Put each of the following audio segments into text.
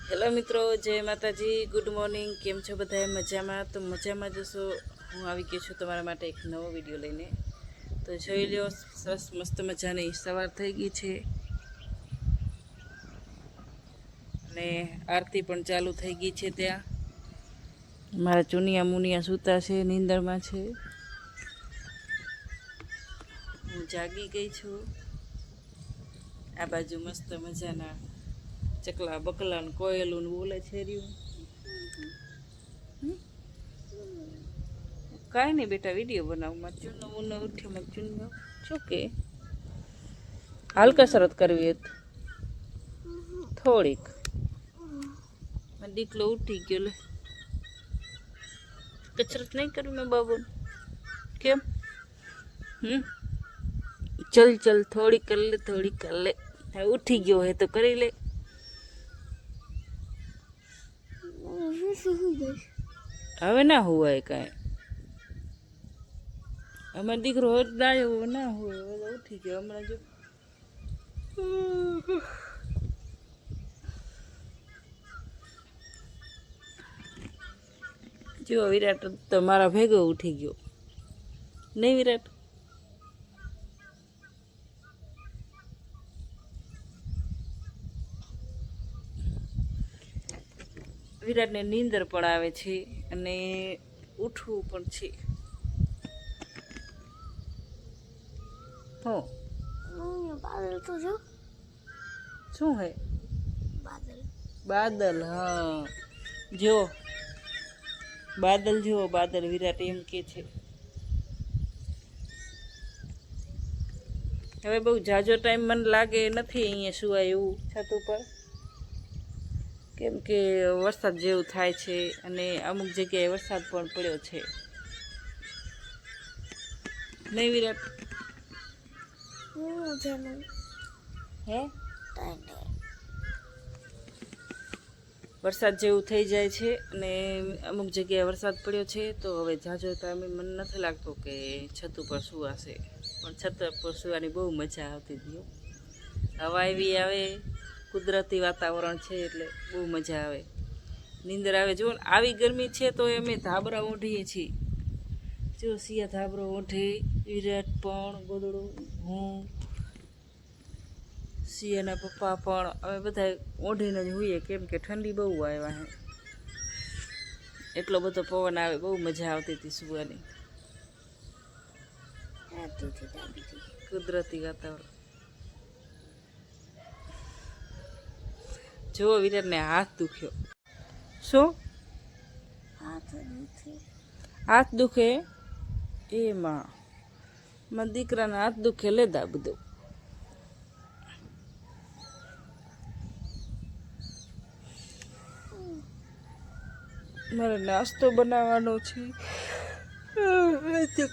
Hello મિત્રો, જય માતાજી, ગુડ મોર્નિંગ. કેમ છો બધા? મજામાં? તો મજામાં જશો. હું આવી ગઈ છું તમારા માટે એક નવો વિડીયો લઈને. તો જોઈ લો, સરસ મસ્ત મજાની સવાર થઈ ગઈ છે અને આરતી પણ ચાલુ થઈ ગઈ છે. ત્યાં મારા ચુનિયા મુનિયા સૂતા છે, નીંદરમાં છે. હું જાગી ગઈ છું. આ બાજુ મસ્ત મજાના ચકલા બકલા ને કોયલું બોલે છે રહ્યું. કાંઈ નહીં બેટા, વિડીયો બનાવમાં ચૂનો મુનો ઉઠ્યો ચૂનો શું કે હાલ કસરત કરવી હતી થોડીક. દીકલો ઉઠી ગયો, લે કસરત નહીં કરવી મેં બાબુ. કેમ? ચલ ચલ, થોડી કર લે, થોડી કર લે. ઉઠી ગયો હે તો કરી લે. હવે ના હોવાય કાંઈ. અમારો દીકરો દાયો ના હોય, હવે ઉઠી ગયો હમણાં. જો વિરાટ તો મારા ભેગો ઉઠી ગયો નહીં? વિરાટ વિરાટને નીંદર પણ આવે છે અને ઉઠવું પણ છે. હો બાદલ તો જો શું હે? બાદલ બાદલ. હા જો બાદલ, જો બાદલ. વિરાટ એમ કે છે. હવે બહુ ઝાઝો ટાઈમ મને લાગે નથી અહીંયા સુવાય એવું છત ઉપર, કેમ કે વરસાદ જેવું થાય છે અને અમુક જગ્યાએ વરસાદ પણ પડ્યો છે. નહીં વિરાટ? હે, વરસાદ જેવું થઈ જાય છે અને અમુક જગ્યાએ વરસાદ પડ્યો છે. તો હવે ઝાઝો ટાઈમે મને નથી લાગતું કે છત ઉપર સુવાશે, પણ છત ઉપર સુવાની બહુ મજા આવતી હતી. હવા એવી આવે, કુદરતી વાતાવરણ છે એટલે બહુ મજા આવે, નીંદર આવે. જો આવી ગરમી છે તો અમે ધાબરા ઓઢીએ છીએ. જો સિયા ધાબરો ઓઢે, વિરાટ પણ, ગોદડું, હું, સિયાના પપ્પા પણ, અમે બધા ઓઢીને જ હોઈએ, કેમ કે ઠંડી બહુ આવ્યા હે. એટલો બધો પવન આવે, બહુ મજા આવતી હતી સુવાની. કુદરતી વાતાવરણ. જો વિરાટને હાથ દુખ્યો. શું હાથ દુખે? એમાં મારા દીકરાના હાથ દુખે. લેદા બધું. મારે નાસ્તો બનાવવાનો છે,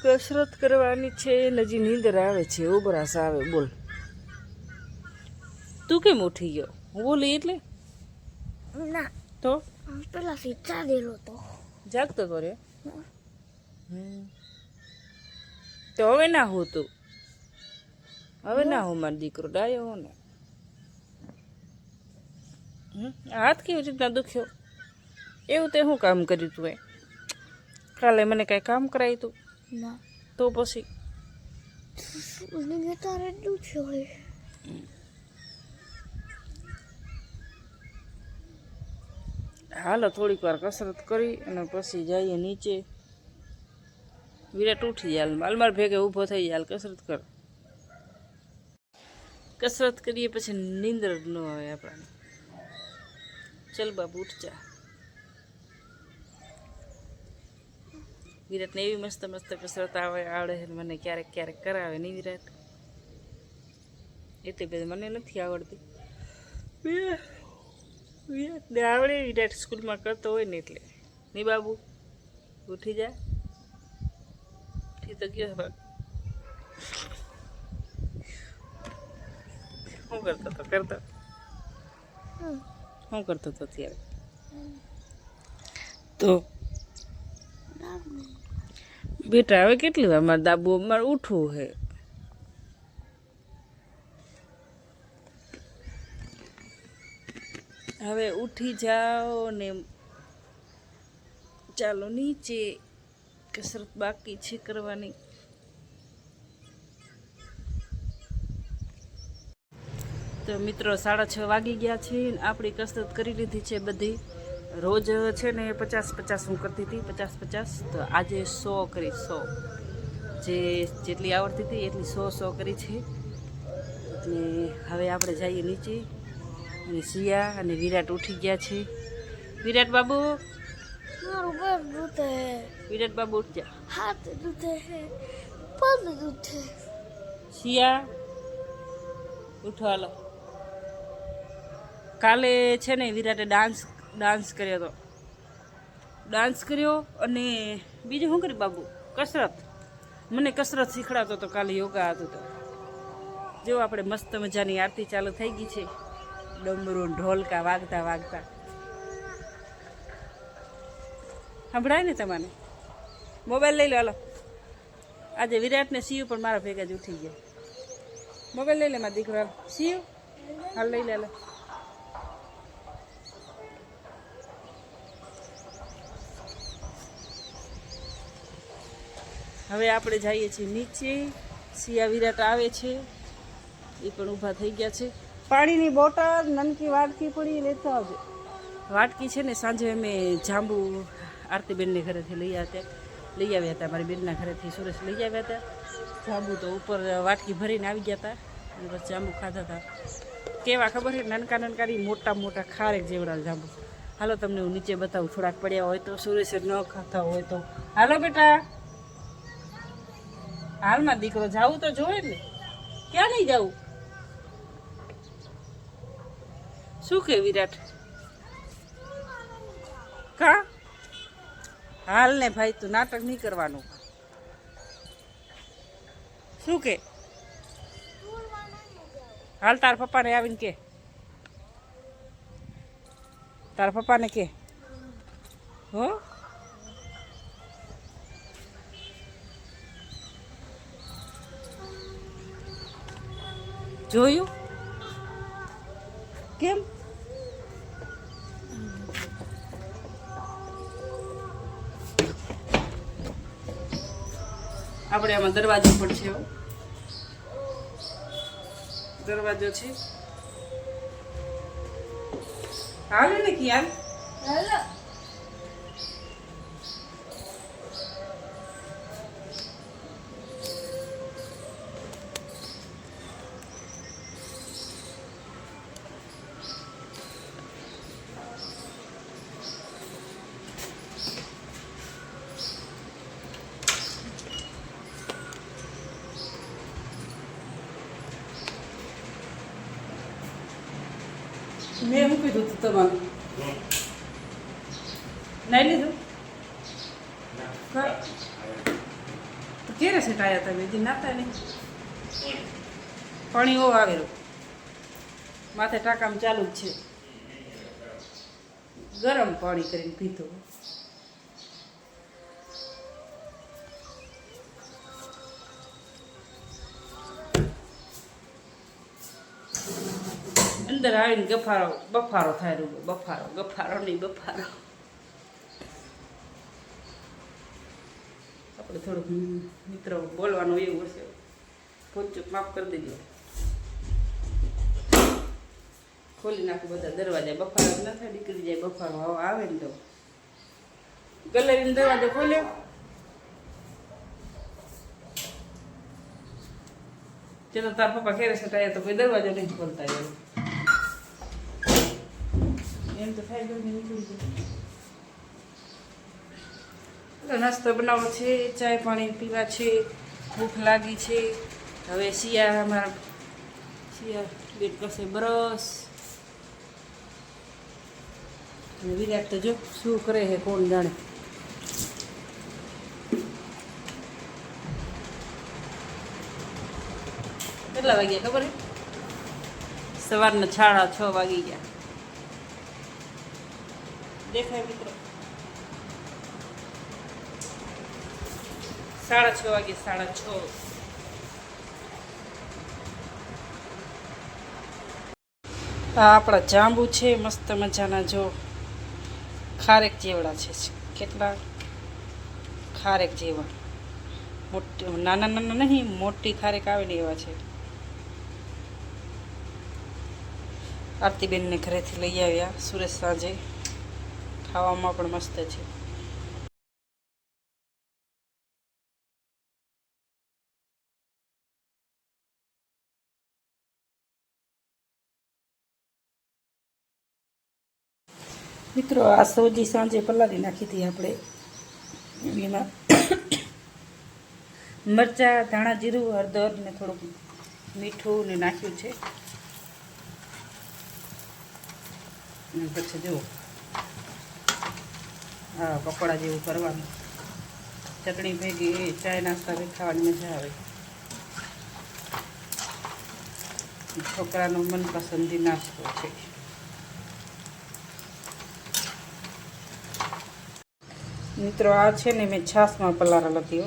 કસરત કરવાની છે. હજી નીંદર આવે છે, ઉબરાસ આવે. બોલ, તું કેમ ઉઠી ગયો? હું બોલી એટલે ના તો પેલા સીધા દેલો તો જાગતો કર્યો. તો હવે ના હું તું, હવે ના હું. મારો દીકરો ડાયો હો ને. હાથ કેવી રીતના દુખ્યો? એવું તે શું કામ કર્યું તું? કાલે મને કાંઈ કામ કરાય તું? ના. તો પછી મને તારે દુખ્યો હોય. હાલો થોડીક વાર કસરત કરી અને પછી જઈએ નીચે. વિરાટ ઉઠી જાય, માલમાર ભેગે ઊભો થઈ જાય. કસરત કર. કસરત કરીએ પછી નીંદર ન આવે આપણને. ચલ બાબુ, ઉઠ જા. વિરાટને એવી મસ્ત મસ્ત કસરત આવડે છે, મને ક્યારેક ક્યારેક કરાવે. નહીં વિરાટ? એટલી બધી મને નથી આવડતી. વિરાટને આવડે, વિરાટ સ્કૂલમાં કરતો હોય ને એટલે. નહીં બાબુ? ઉઠી જા. ઉઠી તો ગયો. શું કરતો હતો? શું કરતો હતો ત્યારે? તો બેટા હવે કેટલી વાર મારે દાબુ, મારે ઉઠવું હે. હવે ઉઠી જાઓ ને ચાલો નીચે, કસરત બાકી છે કરવાની. તો મિત્રો 6:30 વાગી ગયા છે ને આપણી કસરત કરી લીધી છે બધી. રોજ છે ને 50-50 હું કરતી હતી, 50-50. તો આજે 100 કરી, 100 જેટલી આવડતી હતી એટલી 100 કરી છે. અને હવે આપણે જઈએ નીચે. અને સિયા અને વિરાટ ઉઠી ગયા છે. વિરાટ બાબુ, મારું પેટ દુખે હે, વિરાટ બાબુ ઉઠ જા. હાથ દુખે હે, પગ દુખે. સિયા ઉઠો હાલો. કાલે છે ને વિરાટે ડાન્સ કર્યો હતો. ડાન્સ કર્યો અને બીજું શું કર્યું બાબુ? કસરત. મને કસરત શીખડાતો હતો કાલે, યોગા હતું તો. જો આપણે મસ્ત મજાની આરતી ચાલુ થઈ ગઈ છે, ડમરૂ ઢોલકા વાગતા વાગતા. સંભળાય ને તમારે? મોબાઈલ લઈ લો હાલો. આજે વિરાટ ને સીયુ પણ મારા ભેગા જ ઉઠી ગયા. મોબાઈલ લઈ લે મારા દીકરા. સીયુ હાલ લઈ લે. હવે આપણે જઈએ છીએ નીચે. સિયા વિરાટ આવે છે, એ પણ ઊભા થઈ ગયા છે. પાણીની બોટલ નનકી વાટકી પડી લેતા આવજો. વાટકી છે ને સાંજે અમે જાંબુ આરતીબેનને ઘરેથી લઈ આવ્યા હતા. મારી બેનના ઘરેથી સુરેશ લઈ આવ્યા હતા જાંબુ. તો ઉપર વાટકી ભરીને આવી ગયા હતા અને બસ જાંબુ ખાતા હતા. કેવા ખબર છે? નાનકા નાનકાની મોટા મોટા ખારેક જેવડા જાંબુ. હાલો તમને હું નીચે બતાવું. થોડાક પડ્યા હોય તો, સુરેશે ન ખાતા હોય તો. હાલો બેટા, હાલમાં દીકરો જાવું તો જોઈએ ને. ક્યાં નહીં જાવું? શું કે વિરાટ? કા હાલ ને ભાઈ, તું નાટક નહીં કરવાનું. શું કે? હાલ તાર પપ્પાને આવીને કે. તારા પપ્પાને કે હો. જોયું કેમ? આપણે આમાં દરવાજો પણ છે. દરવાજો છે. હાલે ને ખ્યાલ. મેં શું કીધું હતું તમારું? નાઈ લીધું? તો ક્યારે સેટ આવ્યા તમે? હજી નાતા નહીં. પાણી ઓ આવેલું માથે ટાંકામાં ચાલુ જ છે. ગરમ પાણી કરીને પીધું. અંદર આવીને બફારો થાય રહ્યો. ગફારો નહીં બફારો. આપણે થોડુંક મિત્રો બોલવાનું એવું હશે. પોચું માફ કરી દેજો. ખોલી નાખું બધા દરવાજા. બફારો ન થાય, નીકળી જાય બફારો આવે ને તો. ગેલેરીનો દરવાજો ખોલ્યો. ચલો તાર પપ્પા ઘેરે સટાયા તો કોઈ દરવાજો નહીં ખોલતા. એમ તો થાય ગયું નીકળી જાય. નાસ્તો બનાવવો છે, ચાય પાણી પીવા છે, ભૂખ લાગી છે. હવે સિયા બેટ કરશે બ્રશ. વિરાટ તો જો શું કરે છે કોણ જાણે. કેટલા વાગ્યા ખબર છે? સવારના 6:30 વાગી ગયા. દેખાય મિત્રો? 6:30 વાગે. 6:30. આ આપણા જાંબુ છે મસ્ત મજાના, જો ખારેક જેવડા છે. કેટલા ખારેક જેવા, મોટી નાના નાના નહીં, મોટી ખારેક આવે ને એવા છે. આરતીબેનને ઘરેથી લઈ આવ્યા સુરેશ સાંજે. ખાવામાં પણ મસ્ત છે. મિત્રો આ સોજી સાંજે પલાળી નાખી હતી આપણે. એમાં મરચાં, ધાણા, જીરું, હળદર ને થોડુંક મીઠું ને નાખ્યું છે. અને પછી જુઓ હા પકોડા જેવું કરવાનું. ચટણી ભેગી ચાય નાસ્તા ભેગી ખાવાની મજા આવે. છોકરાનો મનપસંદી નાસ્તો છે. મિત્રો આ છે ને મેં છાશમાં પલાળેલ હતી.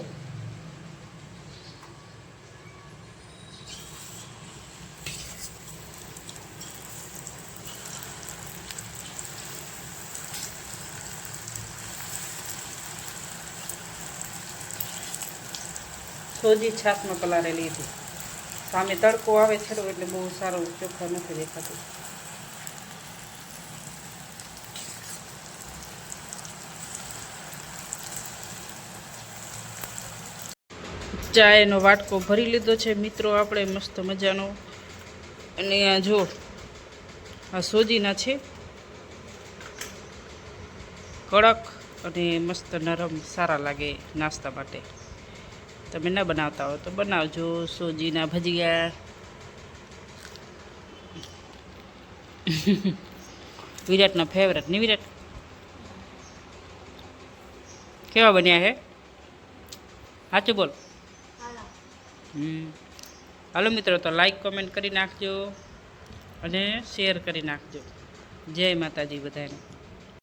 સોજી છાશમાં પલાળેલી હતી. સામે તડકો આવે છે એટલે બહુ સારું ચોખ્ખા નથી દેખાતું. ચાયનો વાટકો ભરી લીધો છે મિત્રો આપણે મસ્ત મજાનો. અને આ જો આ સોજીના છે, કડક અને મસ્ત નરમ, સારા લાગે નાસ્તા માટે. તમે ન બનાવતા હો તો બનાવજો સોજીના ભજીયા. વિરાટના ફેવરેટ નહીં વિરાટ? કેવા બન્યા હે? સાચું બોલ. હાલો મિત્રો, તો લાઈક કોમેન્ટ કરી નાખજો અને શેર કરી નાખજો. જય માતાજી બધાને.